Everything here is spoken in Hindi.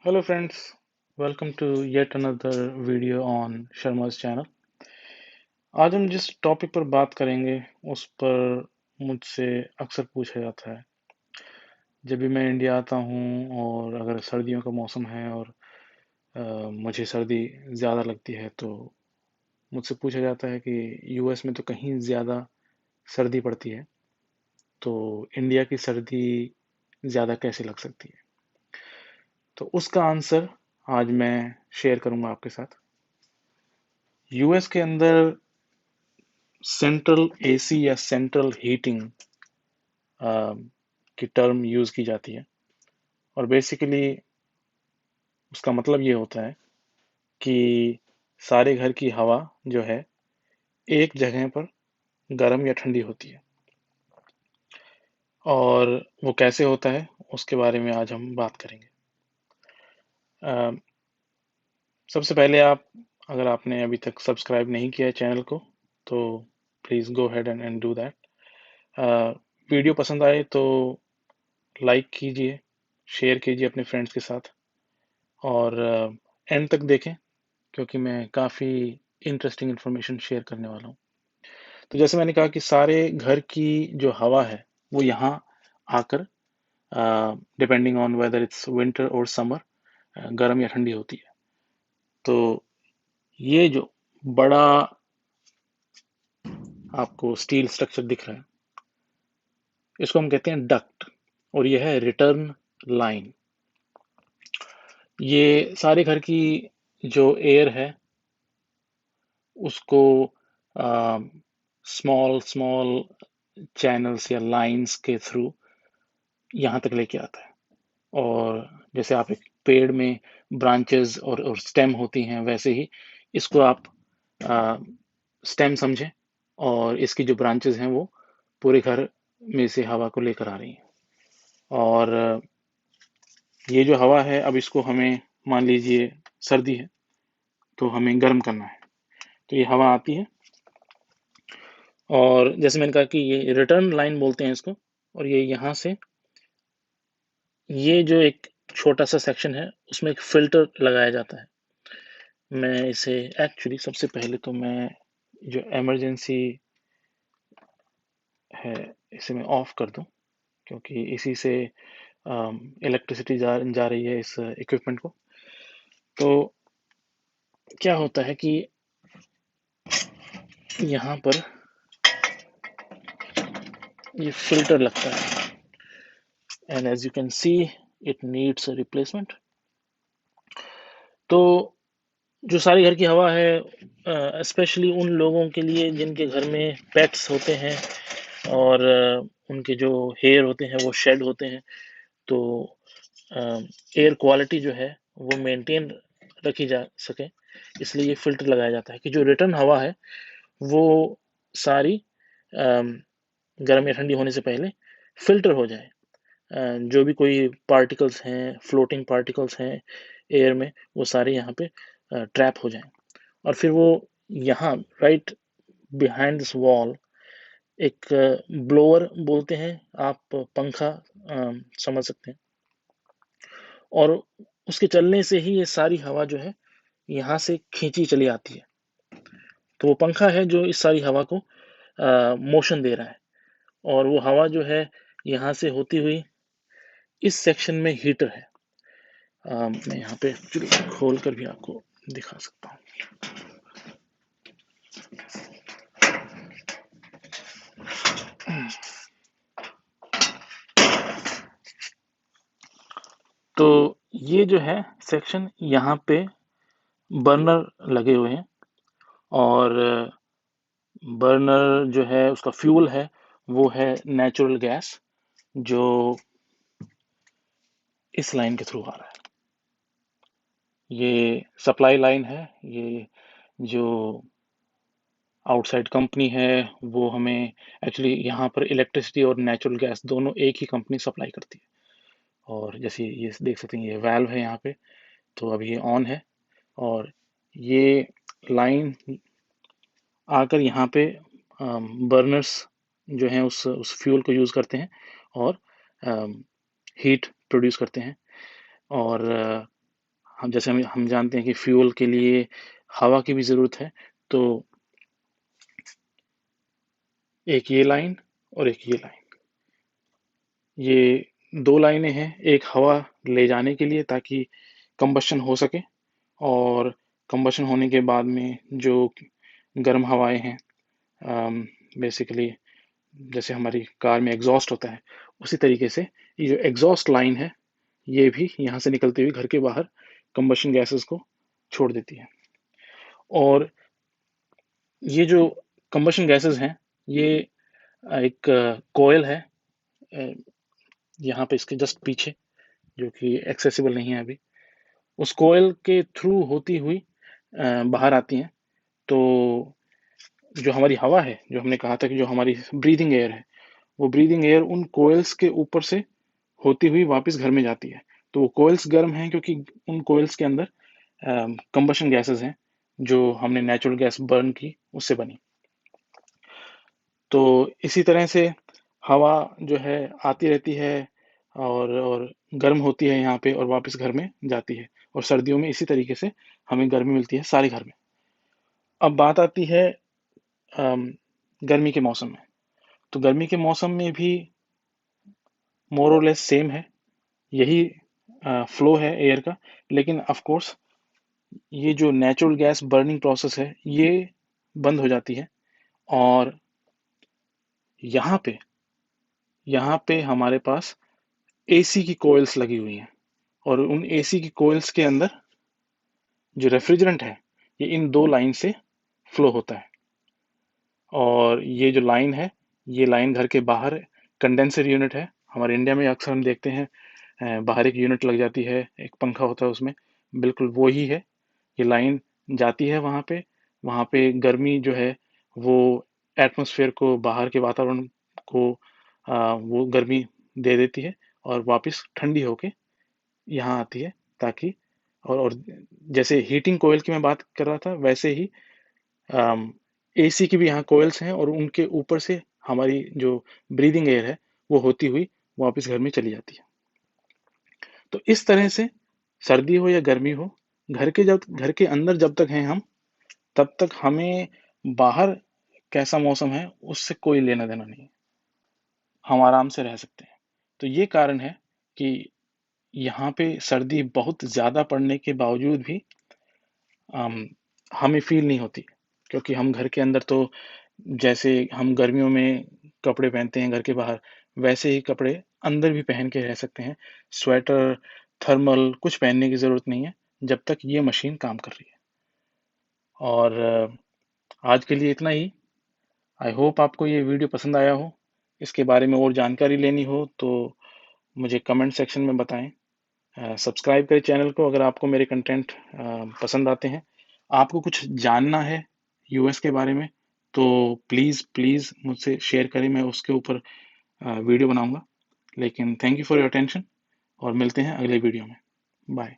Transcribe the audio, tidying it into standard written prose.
Hello friends, welcome to yet another video on Sharma's channel। आज हम जिस टॉपिक पर बात करेंगे उस पर मुझसे अक्सर पूछा जाता है। जब भी मैं इंडिया आता हूँ और अगर सर्दियों का मौसम है और मुझे सर्दी ज़्यादा लगती है तो मुझसे पूछा जाता है कि यूएस में तो कहीं ज़्यादा सर्दी पड़ती है, तो इंडिया की सर्दी ज़्यादा कैसे लग सकती है। तो उसका आंसर आज मैं शेयर करूँगा आपके साथ। यूएस के अंदर सेंट्रल एसी या सेंट्रल हीटिंग की टर्म यूज की जाती है और बेसिकली उसका मतलब ये होता है कि सारे घर की हवा जो है एक जगह पर गर्म या ठंडी होती है। और वो कैसे होता है उसके बारे में आज हम बात करेंगे। अ, सबसे पहले अगर आपने अभी तक सब्सक्राइब नहीं किया है चैनल को तो please go head and do that. Video पसंद आए तो लाइक कीजिए, शेयर कीजिए अपने फ्रेंड्स के साथ और एंड तक देखें क्योंकि मैं काफ़ी इंटरेस्टिंग इन्फॉर्मेशन शेयर करने वाला हूँ। तो जैसे मैंने कहा कि सारे घर की जो हवा है वो यहाँ आकर depending on whether it's winter और समर गर्म या ठंडी होती है। तो ये जो बड़ा आपको स्टील स्ट्रक्चर दिख रहा है इसको हम कहते हैं डक्ट और ये है रिटर्न लाइन। ये सारे घर की जो एयर है उसको स्मॉल स्मॉल चैनल्स या लाइंस के थ्रू यहाँ तक लेके आता है। और जैसे आप एक पेड़ में ब्रांचेस और स्टेम होती हैं वैसे ही इसको आप स्टेम समझें और इसकी जो ब्रांचेस हैं वो पूरे घर में से हवा को लेकर आ रही हैं। और ये जो हवा है अब इसको हमें मान लीजिए सर्दी है तो हमें गर्म करना है, तो ये हवा आती है और जैसे मैंने कहा कि ये रिटर्न लाइन बोलते हैं इसको। और ये यहाँ से ये जो एक छोटा सा सेक्शन है उसमें एक फिल्टर लगाया जाता है। मैं इसे एक्चुअली सबसे पहले तो मैं जो इमरजेंसी है इसे मैं ऑफ कर दूं क्योंकि इसी से इलेक्ट्रिसिटी जा रही है इस इक्विपमेंट को। तो क्या होता है कि यहाँ पर ये फिल्टर लगता है and as you can see it needs a replacement. तो जो सारी घर की हवा है स्पेशली उन लोगों के लिए जिनके घर में पेट्स होते हैं और उनके जो हेयर होते हैं वो शेड होते हैं, तो एयर क्वालिटी जो है वो मेंटेन रखी जा सके इसलिए ये फिल्टर लगाया जाता है कि जो रिटर्न हवा है वो सारी अम, गर्म या ठंडी होने से पहले फिल्टर हो जाए। जो भी कोई पार्टिकल्स हैं, फ्लोटिंग पार्टिकल्स हैं एयर में, वो सारे यहाँ पे ट्रैप हो जाएं और फिर वो यहाँ राइट बिहाइंड दिस वॉल एक ब्लोअर बोलते हैं, आप पंखा समझ सकते हैं। और उसके चलने से ही ये सारी हवा जो है यहाँ से खींची चली आती है। तो वो पंखा है जो इस सारी हवा को मोशन दे रहा है और वो हवा जो है यहाँ से होती हुई इस सेक्शन में हीटर है। मैं यहाँ पे एक्चुअली खोल कर भी आपको दिखा सकता हूँ। तो ये जो है सेक्शन यहाँ पे बर्नर लगे हुए हैं और बर्नर जो है उसका फ्यूल है वो है नेचुरल गैस जो इस लाइन के थ्रू आ रहा है। ये सप्लाई लाइन है। ये जो आउटसाइड कंपनी है वो हमें एक्चुअली यहाँ पर इलेक्ट्रिसिटी और नेचुरल गैस दोनों एक ही कंपनी सप्लाई करती है। और जैसे ये देख सकते हैं ये वाल्व है यहाँ पे, तो अभी ये ऑन है और ये लाइन आकर यहाँ पे बर्नर्स जो हैं उस फ्यूल को यूज़ करते हैं और हीट प्रोड्यूस करते हैं। और हम जैसे हम जानते हैं कि फ्यूल के लिए हवा की भी ज़रूरत है, तो एक ये लाइन और एक ये लाइन, ये 2 लाइनें हैं, एक हवा ले जाने के लिए ताकि कंबशन हो सके, और कंबशन होने के बाद में जो गर्म हवाएं हैं, बेसिकली जैसे हमारी कार में एग्जॉस्ट होता है, उसी तरीके से ये जो एग्जॉस्ट लाइन है, ये भी यहाँ से निकलती हुई घर के बाहर कंबशन गैसेस को छोड़ देती है। और ये जो कंबशन गैसेस हैं, ये एक कोयल है यहाँ पे इसके जस्ट पीछे, जो कि एक्सेसिबल नहीं है अभी। उस कोयल के थ्रू होती हुई बाहर आती हैं। तो जो हमारी हवा है, जो हमने कहा था कि जो हमारी ब्रीदिंग एयर है, वो ब्रीदिंग एयर उन कोयल्स के ऊपर से होती हुई वापस घर में जाती है। तो वो कोयल्स गर्म हैं क्योंकि उन कोयल्स के अंदर कंबशन गैसेस हैं, जो हमने नेचुरल गैस बर्न की उससे बनी। तो इसी तरह से हवा जो है आती रहती है और गर्म होती है यहाँ पे और वापस घर में जाती है, और सर्दियों में इसी तरीके से हमें गर्मी मिलती है सारे घर में। अब बात आती है अम, गर्मी के मौसम में। तो गर्मी के मौसम में भी मोर और लेस सेम है, यही फ्लो है एयर का, लेकिन ऑफ कोर्स ये जो नेचुरल गैस बर्निंग प्रोसेस है, ये बंद हो जाती है, और यहाँ पे हमारे पास एसी की कोयल्स लगी हुई हैं, और उन एसी की कोयल्स के अंदर जो रेफ्रिजरेंट है, ये इन 2 लाइन से फ्लो होता है। और ये जो लाइन है, ये लाइन घर के बाहर कंडेंसर यूनिट है। हमारे इंडिया में अक्सर हम देखते हैं बाहर एक यूनिट लग जाती है, एक पंखा होता है उसमें, बिल्कुल वो ही है। ये लाइन जाती है वहाँ पे गर्मी जो है वो एटमॉस्फेयर को, बाहर के वातावरण को वो गर्मी दे देती है, और वापस ठंडी होके यहाँ आती है, ताकि और जैसे हीटिंग कोयल की मैं बात कर रहा था, वैसे ही एसी की भी यहाँ कोयल्स हैं, और उनके ऊपर से हमारी जो ब्रीदिंग एयर है, वो होती हुई वापस घर में चली जाती है। तो इस तरह से सर्दी हो या गर्मी हो, घर के अंदर जब तक हैं हम, तब तक हमें बाहर कैसा मौसम है उससे कोई लेना देना नहीं है, हम आराम से रह सकते हैं। तो ये कारण है कि यहाँ पे सर्दी बहुत ज़्यादा पड़ने के बावजूद भी अम, हमें फील नहीं होती, क्योंकि हम घर के अंदर तो जैसे हम गर्मियों में कपड़े पहनते हैं घर के बाहर, वैसे ही कपड़े अंदर भी पहन के रह सकते हैं। स्वेटर, थर्मल कुछ पहनने की ज़रूरत नहीं है, जब तक ये मशीन काम कर रही है। और आज के लिए इतना ही। आई होप आपको ये वीडियो पसंद आया हो। इसके बारे में और जानकारी लेनी हो तो मुझे कमेंट सेक्शन में बताएं। सब्सक्राइब करें चैनल को अगर आपको मेरे कंटेंट पसंद आते हैं। आपको कुछ जानना है यूएस के बारे में, तो प्लीज़ प्लीज़ मुझसे शेयर करें, मैं उसके ऊपर वीडियो बनाऊंगा। लेकिन thank you for your attention, और मिलते हैं अगले वीडियो में। बाय।